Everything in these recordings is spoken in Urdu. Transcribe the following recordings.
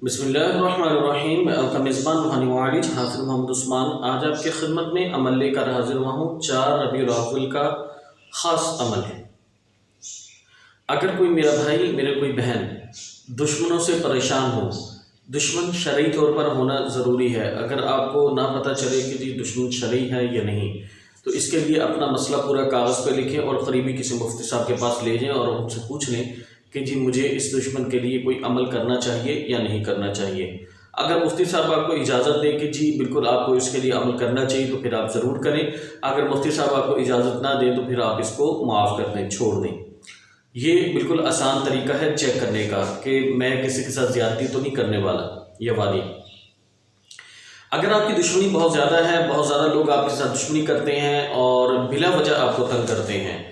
بسم اللہ الرحمن الرحیم۔ میں آپ کا میزبان روحانی معالج حافظ محمد عثمان آج آپ کی خدمت میں عمل لے کر حاضر ہوا ہوں۔ 4 ربیع الاول کا خاص عمل ہے۔ اگر کوئی میرا بھائی، میرے کوئی بہن دشمنوں سے پریشان ہو، دشمن شرعی طور پر ہونا ضروری ہے۔ اگر آپ کو نہ پتہ چلے کہ جی دشمن شرعی ہے یا نہیں، تو اس کے لیے اپنا مسئلہ پورا کاغذ پہ لکھیں اور قریبی کسی مفتی صاحب کے پاس لے جائیں اور ان سے پوچھ لیں کہ جی مجھے اس دشمن کے لیے کوئی عمل کرنا چاہیے یا نہیں کرنا چاہیے۔ اگر مفتی صاحب آپ کو اجازت دیں کہ جی بالکل آپ کو اس کے لیے عمل کرنا چاہیے تو پھر آپ ضرور کریں۔ اگر مفتی صاحب آپ کو اجازت نہ دیں تو پھر آپ اس کو معاف کر دیں، چھوڑ دیں۔ یہ بالکل آسان طریقہ ہے چیک کرنے کا کہ میں کسی کے ساتھ زیادتی تو نہیں کرنے والا، یہ وعدے۔ اگر آپ کی دشمنی بہت زیادہ ہے، بہت زیادہ لوگ آپ کے ساتھ دشمنی کرتے ہیں اور بلا وجہ آپ کو تنگ کرتے ہیں،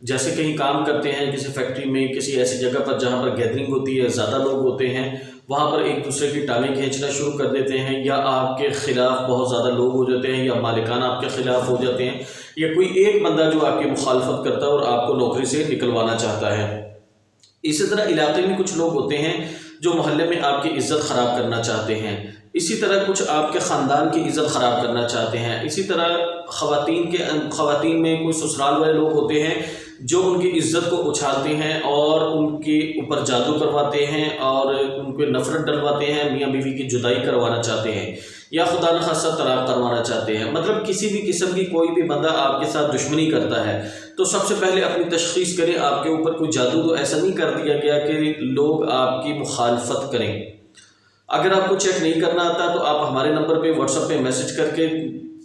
جیسے کہیں کام کرتے ہیں کسی فیکٹری میں، کسی ایسی جگہ پر جہاں پر گیدرنگ ہوتی ہے، زیادہ لوگ ہوتے ہیں، وہاں پر ایک دوسرے کی ٹانگیں کھینچنا شروع کر دیتے ہیں، یا آپ کے خلاف بہت زیادہ لوگ ہو جاتے ہیں، یا مالکان آپ کے خلاف ہو جاتے ہیں، یا کوئی ایک بندہ جو آپ کی مخالفت کرتا ہے اور آپ کو نوکری سے نکلوانا چاہتا ہے۔ اسی طرح علاقے میں کچھ لوگ ہوتے ہیں جو محلے میں آپ کی عزت خراب کرنا چاہتے ہیں، اسی طرح کچھ آپ کے خاندان کی عزت خراب کرنا چاہتے ہیں، اسی طرح خواتین میں کوئی سسرال والے لوگ ہوتے ہیں جو ان کی عزت کو اچھالتے ہیں اور ان کے اوپر جادو کرواتے ہیں اور ان کو نفرت ڈلواتے ہیں، میاں بیوی کی جدائی کروانا چاہتے ہیں یا خدا نخواستہ طلاق کروانا چاہتے ہیں۔ مطلب کسی بھی قسم کی کوئی بھی بندہ آپ کے ساتھ دشمنی کرتا ہے تو سب سے پہلے اپنی تشخیص کریں، آپ کے اوپر کوئی جادو تو ایسا نہیں کر دیا گیا کہ لوگ آپ کی مخالفت کریں۔ اگر آپ کو چیک نہیں کرنا آتا تو آپ ہمارے نمبر پہ واٹس ایپ پہ میسج کر کے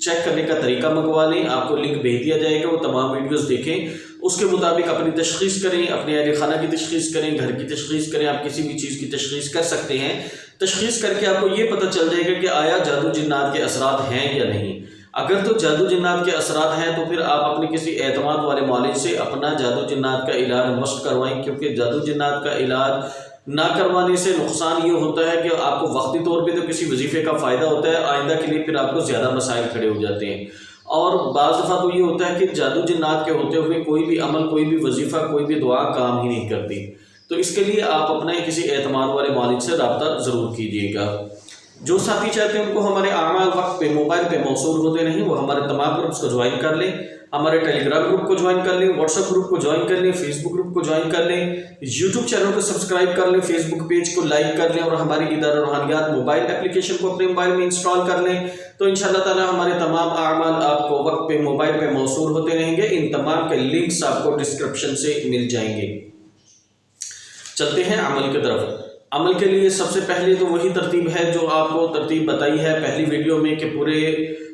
چیک کرنے کا طریقہ منگوا لیں، آپ کو لنک بھیج دیا جائے گا، وہ تمام ویڈیوز دیکھیں، اس کے مطابق اپنی تشخیص کریں، اپنے اہل خانہ کی تشخیص کریں، گھر کی تشخیص کریں، آپ کسی بھی چیز کی تشخیص کر سکتے ہیں۔ تشخیص کر کے آپ کو یہ پتہ چل جائے گا کہ آیا جادو جنات کے اثرات ہیں یا نہیں۔ اگر تو جادو جنات کے اثرات ہیں تو پھر آپ اپنے کسی اعتماد والے معالج سے اپنا جادو جنات کا علاج مشق کروائیں، کیونکہ جادو جنات کا علاج نہ کروانے سے نقصان یہ ہوتا ہے کہ آپ کو وقتی طور پہ تو کسی وظیفے کا فائدہ ہوتا ہے، آئندہ کے لیے پھر آپ کو زیادہ مسائل کھڑے ہو جاتے ہیں، اور بعض دفعہ تو یہ ہوتا ہے کہ جادو جنات کے ہوتے ہوئے کوئی بھی عمل، کوئی بھی وظیفہ، کوئی بھی دعا کام ہی نہیں کرتی۔ تو اس کے لیے آپ اپنے کسی اعتماد والے معالج سے رابطہ ضرور کیجیے گا۔ جو ساتھی چاہتے ہیں ان کو ہمارے اعمال وقت پہ موبائل پہ موصول ہوتے نہیں، وہ ہمارے تمام گروپس کو جوائن کر لیں، ہمارے ٹیلی گرام گروپ کو جوائن کر لیں، واٹس ایپ گروپ کو جوائن کر لیں، فیس بک گروپ کو جوائن کر لیں، یوٹیوب چینل کو سبسکرائب کر لیں، فیس بک پیج کو لائک کر لیں، اور ہماری ادارہ روحانیات موبائل اپلیکیشن کو اپنے موبائل میں انسٹال کر لیں، تو انشاءاللہ تعالی ہمارے تمام اعمال آپ کو وقت پہ موبائل پہ موصول ہوتے رہیں گے۔ ان تمام کے لنکس آپ کو ڈسکرپشن سے مل جائیں گے۔ چلتے ہیں عمل کی طرف۔ عمل کے لیے سب سے پہلے تو وہی ترتیب ہے جو آپ کو ترتیب بتائی ہے پہلی ویڈیو میں، کہ پورے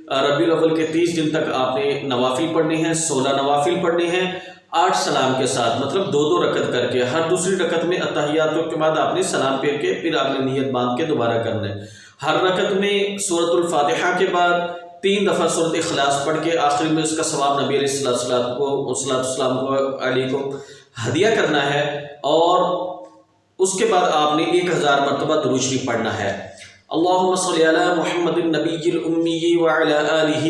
ربیع الاول کے 30 دن تک آپ نے نوافل پڑھنے ہیں، 16 نوافل پڑھنے ہیں 8 سلام کے ساتھ، مطلب 2 رکعت کر کے۔ ہر دوسری رکعت میں اتحیات کے بعد آپ نے سلام پھیر کے پھر آپ نے نیت باندھ کے دوبارہ کرنا ہے۔ ہر رکعت میں سورۃ الفاتحہ کے بعد 3 دفعہ سورۃ اخلاص پڑھ کے آخر میں اس کا ثواب نبی علیہ السلام کو ہدیہ کرنا ہے، اور اس کے بعد آپ نے 1000 مرتبہ درود شریف پڑھنا ہے۔ اللہم صلی علی محمد النبی الامی وعلی آلہ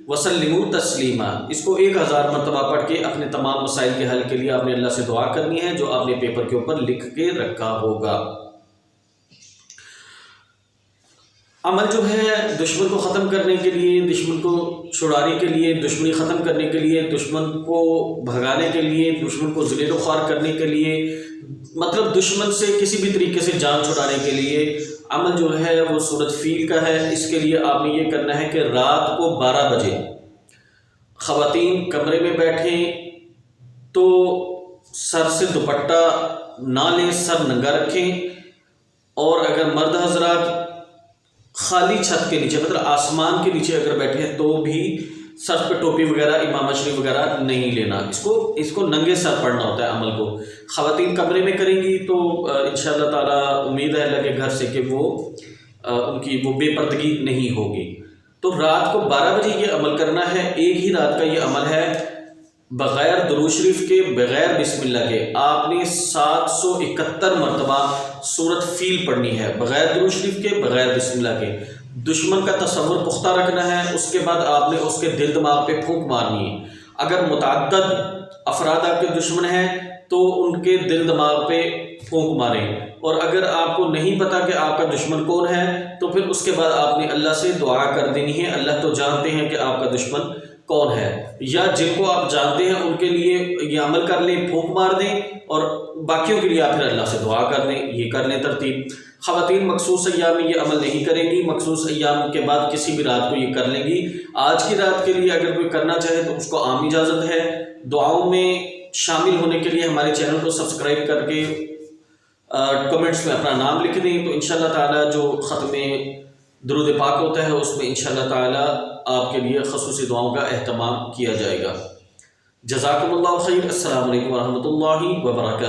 وسلم تسلیما۔ اس کو 1000 مرتبہ پڑھ کے اپنے تمام مسائل کے حل کے لیے آپ نے اللہ سے دعا کرنی ہے، جو آپ نے پیپر کے اوپر لکھ کے رکھا ہوگا۔ عمل جو ہے دشمن کو ختم کرنے کے لیے، دشمن کو چھڑانے کے لیے، دشمنی ختم کرنے کے لیے، دشمن کو بھگانے کے لیے، دشمن کو ذلیل و خوار کرنے کے لیے، مطلب دشمن سے کسی بھی طریقے سے جان چھڑانے کے لیے عمل جو ہے وہ سورۃ فیل کا ہے۔ اس کے لیے آپ نے یہ کرنا ہے کہ رات کو 12 بجے خواتین کمرے میں بیٹھیں تو سر سے دوپٹہ نہ لیں، سر ننگا رکھیں، اور اگر مرد حضرات خالی چھت کے نیچے، مطلب آسمان کے نیچے اگر بیٹھے ہیں تو بھی سر پہ ٹوپی وغیرہ، امامہ شریف وغیرہ نہیں لینا، اس کو ننگے سر پڑھنا ہوتا ہے عمل کو۔ خواتین کمرے میں کریں گی تو انشاءاللہ تعالی امید ہے اللہ کے گھر سے کہ ان کی وہ بے پردگی نہیں ہوگی۔ تو رات کو 12 بجے یہ عمل کرنا ہے، ایک ہی رات کا یہ عمل ہے، بغیر درود شریف کے، بغیر بسم اللہ کے۔ آپ نے 771 مرتبہ سورۃ فیل پڑھنی ہے، بغیر درود شریف کے، بغیر بسم اللہ کے۔ دشمن کا تصور پختہ رکھنا ہے، اس کے بعد آپ نے اس کے دل دماغ پہ پھونک مارنی ہے۔ اگر متعدد افراد آپ کے دشمن ہیں تو ان کے دل دماغ پہ پھونک ماریں، اور اگر آپ کو نہیں پتا کہ آپ کا دشمن کون ہے تو پھر اس کے بعد آپ نے اللہ سے دعا کر دینی ہے، اللہ تو جانتے ہیں کہ آپ کا دشمن کون ہے، یا جن کو آپ جانتے ہیں ان کے لیے یہ عمل کر لیں، پھونک مار دیں، اور باقیوں کے لیے آپ پھر اللہ سے دعا کر لیں، یہ کر لیں ترتیب۔ خواتین مخصوص ایام میں یہ عمل نہیں کریں گی، مخصوص ایام کے بعد کسی بھی رات کو یہ کر لیں گی۔ آج کی رات کے لیے اگر کوئی کرنا چاہے تو اس کو عام اجازت ہے۔ دعاؤں میں شامل ہونے کے لیے ہمارے چینل کو سبسکرائب کر کے کمنٹس میں اپنا نام لکھ دیں، تو انشاءاللہ تعالی جو ختم درود پاک ہوتا ہے اس میں انشاءاللہ تعالی آپ کے لیے خصوصی دعاؤں کا اہتمام کیا جائے گا۔ جزاکم اللہ خیر۔ السلام علیکم ورحمۃ اللہ وبرکاتہ۔